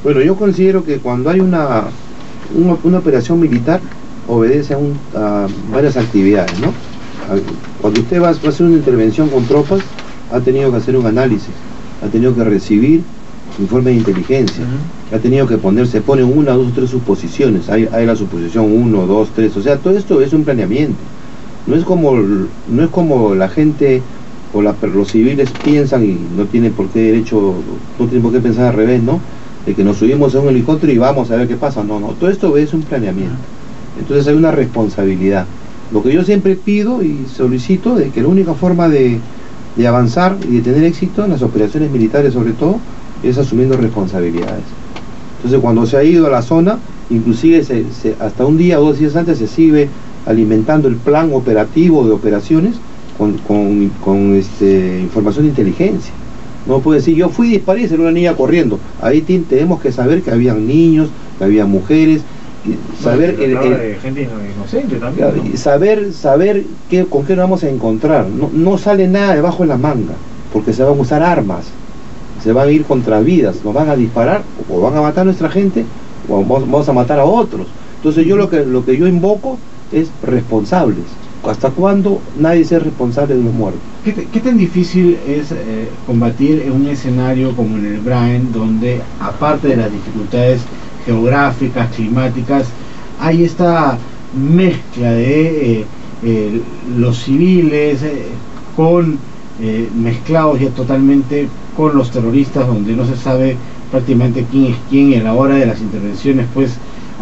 Bueno, yo considero que cuando hay una operación militar, obedece a varias actividades, ¿no? Cuando usted va a hacer una intervención con tropas, ha tenido que hacer un análisis, ha tenido que recibir informe de inteligencia, ha tenido que pone una, dos o tres suposiciones, hay la suposición 1, 2, 3, o sea, todo esto es un planeamiento. No es como la gente o los civiles piensan, y no tienen por qué pensar al revés, ¿no? De que nos subimos a un helicóptero y vamos a ver qué pasa. No, todo esto es un planeamiento. Entonces hay una responsabilidad. Lo que yo siempre pido y solicito de que la única forma de avanzar y de tener éxito en las operaciones militares, sobre todo, es asumiendo responsabilidades. Entonces, cuando se ha ido a la zona, inclusive hasta un día o 2 días antes se sigue alimentando el plan operativo de operaciones con información de inteligencia. No puede decir, yo fui y disparé y salió una niña corriendo. Ahí tenemos que saber que habían niños, que había mujeres, saber de gente inocente también, ¿no? saber con qué nos vamos a encontrar. No sale nada debajo de la manga, porque se van a usar armas, se van a ir contra vidas, nos van a disparar, o van a matar a nuestra gente, o vamos a matar a otros. Entonces yo lo que yo invoco es responsables. ¿Hasta cuándo nadie sea responsable de los muertos? ¿Qué tan difícil es combatir en un escenario como en el Brain, donde aparte de las dificultades geográficas, climáticas, hay esta mezcla de los civiles mezclados ya totalmente con los terroristas, donde no se sabe prácticamente quién es quién, y a la hora de las intervenciones pues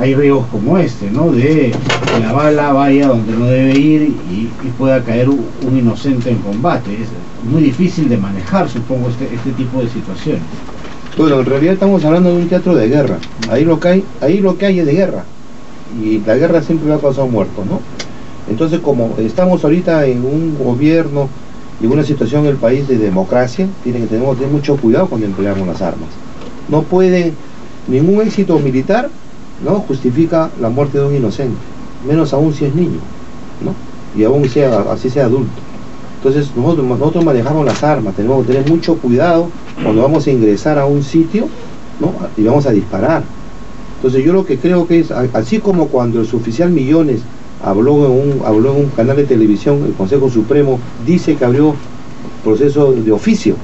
hay riesgos como ¿no? De que la bala vaya donde no debe ir y pueda caer un inocente en combate? Es muy difícil de manejar, supongo, este tipo de situaciones. Bueno, en realidad estamos hablando de un teatro de guerra. Ahí lo que hay es de guerra, y la guerra siempre va a causar muertos, ¿no? Entonces, como estamos ahorita en un gobierno y en una situación en el país de democracia, tenemos que tener mucho cuidado cuando empleamos las armas. No puede, ningún éxito militar, ¿no?, justifica la muerte de un inocente, menos aún si es niño, ¿no? Y aún así sea adulto. Entonces nosotros manejamos las armas, tenemos que tener mucho cuidado cuando vamos a ingresar a un sitio, ¿no?, y vamos a disparar. Entonces yo lo que creo que es, así como cuando el suboficial Millones habló en un canal de televisión, el Consejo Supremo dice que abrió proceso de oficio,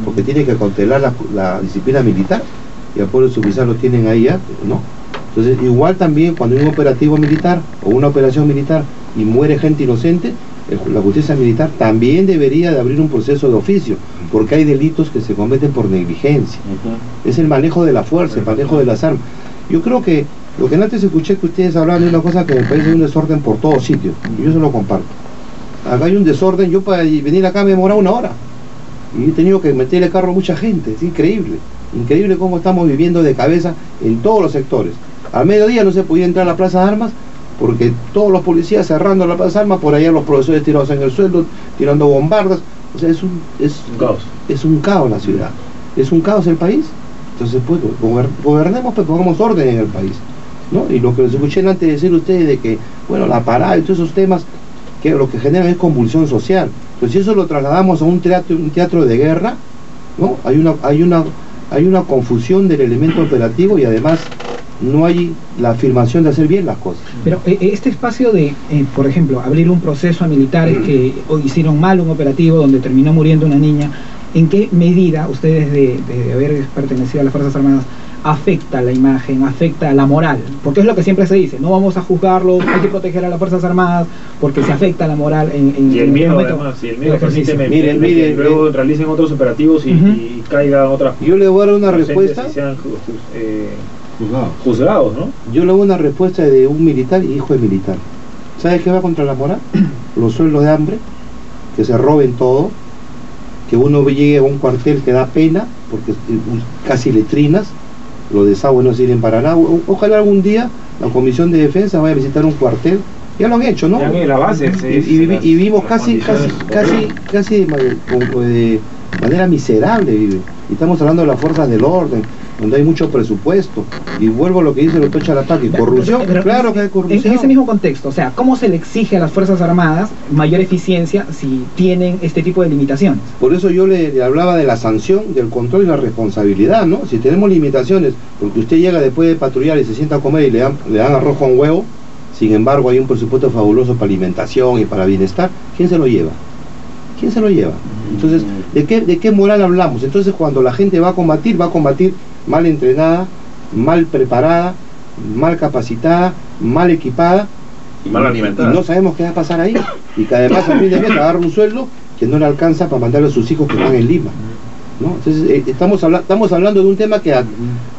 porque tiene que cautelar la disciplina militar, y al pueblo suboficial lo tienen ahí ya, ¿no? Entonces, igual también cuando hay un operativo militar o una operación militar y muere gente inocente, la justicia militar también debería de abrir un proceso de oficio, porque hay delitos que se cometen por negligencia. Es el manejo de la fuerza, el manejo de las armas. Yo creo que lo que antes escuché que ustedes hablaban de una cosa, que en el país hay un desorden por todos sitios, y yo se lo comparto. Acá hay un desorden. Yo para venir acá me demoraba 1 hora, y he tenido que meterle carro a mucha gente. Es increíble cómo estamos viviendo de cabeza en todos los sectores. Al mediodía no se podía entrar a la Plaza de Armas, porque todos los policías cerrando la Plaza de Armas, por allá los profesores tirados en el suelo, tirando bombardas. O sea, es un caos. Es un caos la ciudad, es un caos el país. Entonces, pues, gobernemos, pues pongamos orden en el país, ¿no? Y lo que les escuché antes decir ustedes de que, bueno, la parada y todos esos temas, que lo que generan es convulsión social. Entonces, si eso lo trasladamos a un teatro de guerra, ¿no?, hay una confusión del elemento operativo, y además no hay la afirmación de hacer bien las cosas. Pero este espacio de, por ejemplo, abrir un proceso a militares que hicieron mal un operativo donde terminó muriendo una niña, ¿en qué medida ustedes de haber pertenecido a las Fuerzas Armadas afecta la imagen, afecta la moral? Porque es lo que siempre se dice, no vamos a juzgarlo, hay que proteger a las Fuerzas Armadas porque se afecta la moral y el miedo, además, si el miedo permite que luego realicen otros operativos y caigan otras. Yo le voy a dar una respuesta. Si sean juzgados, ¿no? Yo le doy una respuesta de un militar y hijo de militar. ¿Sabe qué va contra la moral? Los sueldos de hambre, que se roben todo, que uno llegue a un cuartel que da pena, porque casi letrinas, los desagües no sirven para nada. Ojalá algún día la Comisión de Defensa vaya a visitar un cuartel. Ya lo han hecho, ¿no? Ya en la base. Y vivimos casi de manera miserable, vive. Y estamos hablando de las fuerzas del orden. donde hay mucho presupuesto. Y vuelvo a lo que dice el doctor Chalapaque, corrupción, claro que hay corrupción. En ese mismo contexto, o sea, ¿cómo se le exige a las Fuerzas Armadas mayor eficiencia si tienen este tipo de limitaciones? Por eso yo le hablaba de la sanción, del control y la responsabilidad, ¿no? Si tenemos limitaciones, porque usted llega después de patrullar y se sienta a comer y le dan arroz con huevo, sin embargo hay un presupuesto fabuloso para alimentación y para bienestar, ¿quién se lo lleva? ¿Quién se lo lleva? Entonces, ¿de qué moral hablamos? Entonces, cuando la gente va a combatir mal entrenada, mal preparada, mal capacitada, mal equipada y mal alimentada. Y no sabemos qué va a pasar ahí. Y que además a fin de mes agarra un sueldo que no le alcanza para mandarle a sus hijos que están en Lima, ¿no? Entonces, estamos hablando de un tema que,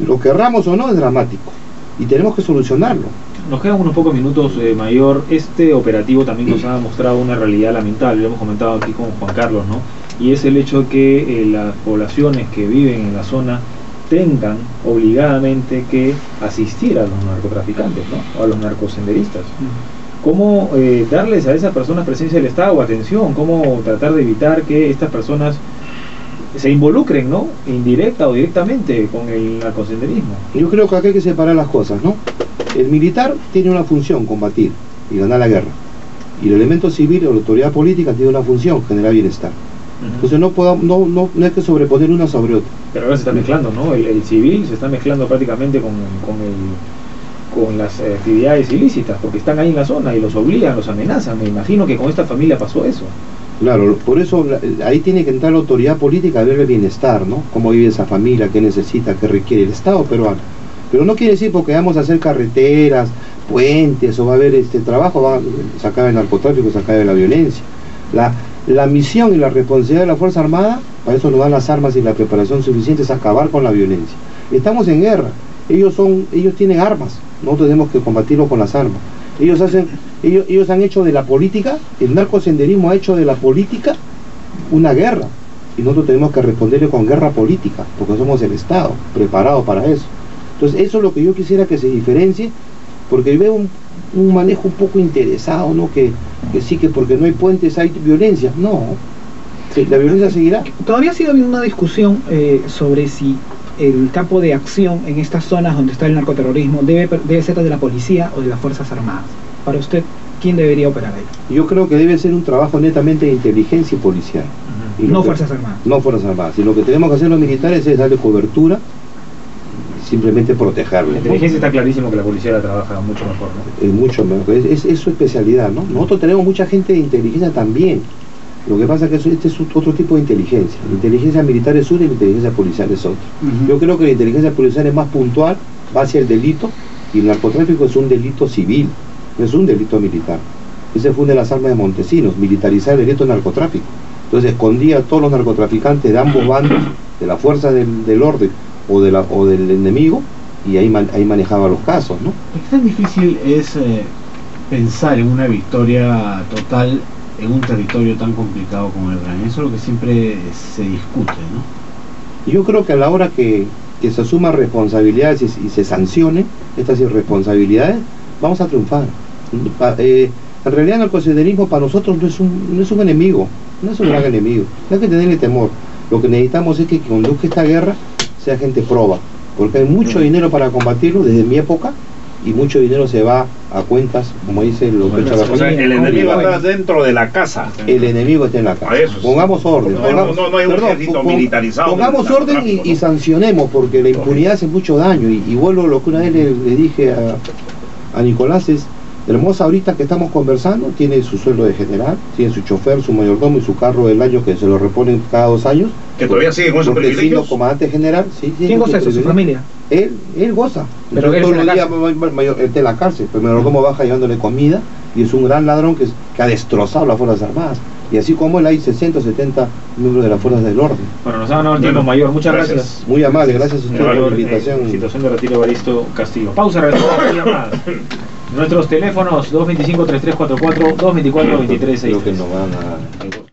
lo querramos o no, es dramático. Y tenemos que solucionarlo. Nos quedan unos pocos minutos, Mayor. Este operativo también nos ha mostrado una realidad lamentable, lo hemos comentado aquí con Juan Carlos, ¿no? Y es el hecho de que las poblaciones que viven en la zona tengan obligadamente que asistir a los narcotraficantes, ¿no? O a los narcosenderistas. ¿Cómo darles a esas personas presencia del Estado o atención? ¿Cómo tratar de evitar que estas personas se involucren, ¿no? Indirecta o directamente con el narcosenderismo? Yo creo que acá hay que separar las cosas, ¿no? El militar tiene una función, combatir y ganar la guerra. Y el elemento civil o la autoridad política tiene una función, generar bienestar. Entonces no hay que sobreponer una sobre otra. Pero ahora se está mezclando, ¿no? El civil se está mezclando prácticamente con las actividades ilícitas, porque están ahí en la zona y los obligan, los amenazan. Me imagino que con esta familia pasó eso. Claro, por eso ahí tiene que entrar la autoridad política a ver el bienestar, ¿no? Cómo vive esa familia, qué necesita, qué requiere el Estado peruano. Pero no quiere decir porque vamos a hacer carreteras, puentes, o va a haber trabajo, se acaba el narcotráfico, se acaba la violencia. La misión y la responsabilidad de la Fuerza Armada, para eso nos dan las armas y la preparación suficiente, es acabar con la violencia. Estamos en guerra, ellos tienen armas, nosotros tenemos que combatirlo con las armas. Ellos han hecho de la política, el narcosenderismo ha hecho de la política una guerra, y nosotros tenemos que responderle con guerra política, porque somos el Estado, preparado para eso. Entonces eso es lo que yo quisiera que se diferencie, porque veo un manejo un poco interesado, ¿no? Que sí, que porque no hay puentes hay violencia. No, la violencia seguirá. Todavía ha sido una discusión sobre si el campo de acción en estas zonas donde está el narcoterrorismo debe ser de la policía o de las Fuerzas Armadas. Para usted, ¿quién debería operar ahí? Yo creo que debe ser un trabajo netamente de inteligencia y policial. Y no Fuerzas Armadas. No Fuerzas Armadas. Y lo que tenemos que hacer los militares es darle cobertura, simplemente protegerlo. La inteligencia, ¿no? Está clarísimo que la policía la trabaja mucho mejor, ¿no? Mucho mejor, es su especialidad, ¿no? Nosotros tenemos mucha gente de inteligencia también. Lo que pasa es que este es otro tipo de inteligencia. La inteligencia militar es una y la inteligencia policial es otra. Yo creo que la inteligencia policial es más puntual, va hacia el delito, y el narcotráfico es un delito civil, no es un delito militar. Ese fue una de las armas de Montesinos, militarizar el delito de narcotráfico. Entonces escondía a todos los narcotraficantes de ambos bandos, de la fuerza del orden o del enemigo, y ahí manejaba los casos, ¿no? ¿Qué tan difícil es pensar en una victoria total en un territorio tan complicado como el Gran? Eso es lo que siempre se discute, ¿no? Yo creo que a la hora que se asuman responsabilidades y se sancionen estas irresponsabilidades, vamos a triunfar. En realidad el narcosenderismo para nosotros no es un enemigo, no es un gran enemigo, no hay que tenerle temor. Lo que necesitamos es que conduzca esta guerra sea gente proba, porque hay mucho dinero para combatirlo desde mi época, y mucho dinero se va a cuentas, como dice el doctor Chalapaque. O sea, el enemigo está dentro de la casa. El enemigo está en la casa. Pongamos orden. No hay un ejército militarizado. Pongamos orden y sancionemos, porque la impunidad hace mucho daño. Y vuelvo a lo que una vez le dije a Nicolás, es hermosa ahorita que estamos conversando, tiene su sueldo de general, tiene su chofer, su mayordomo y su carro del año que se lo reponen cada 2 años. Que todavía sigue con esos privilegios. Siendo comandante general, sí. ¿Quién goza eso? ¿Su familia? Él goza. Pero él todos los días está en la cárcel, pero el mayordomo baja llevándole comida, y es un gran ladrón que ha destrozado las Fuerzas Armadas. Y así como él hay 60 o 70 miembros de las Fuerzas del Orden. Bueno, nos ha ganado el tiempo, Mayor. Muchas gracias. Muy amable, gracias a usted por la invitación. Situación de retiro, Evaristo Castillo. Pausa, regresamos a llamadas. Nuestros teléfonos 225-3344, 224-2363. Creo que no van a...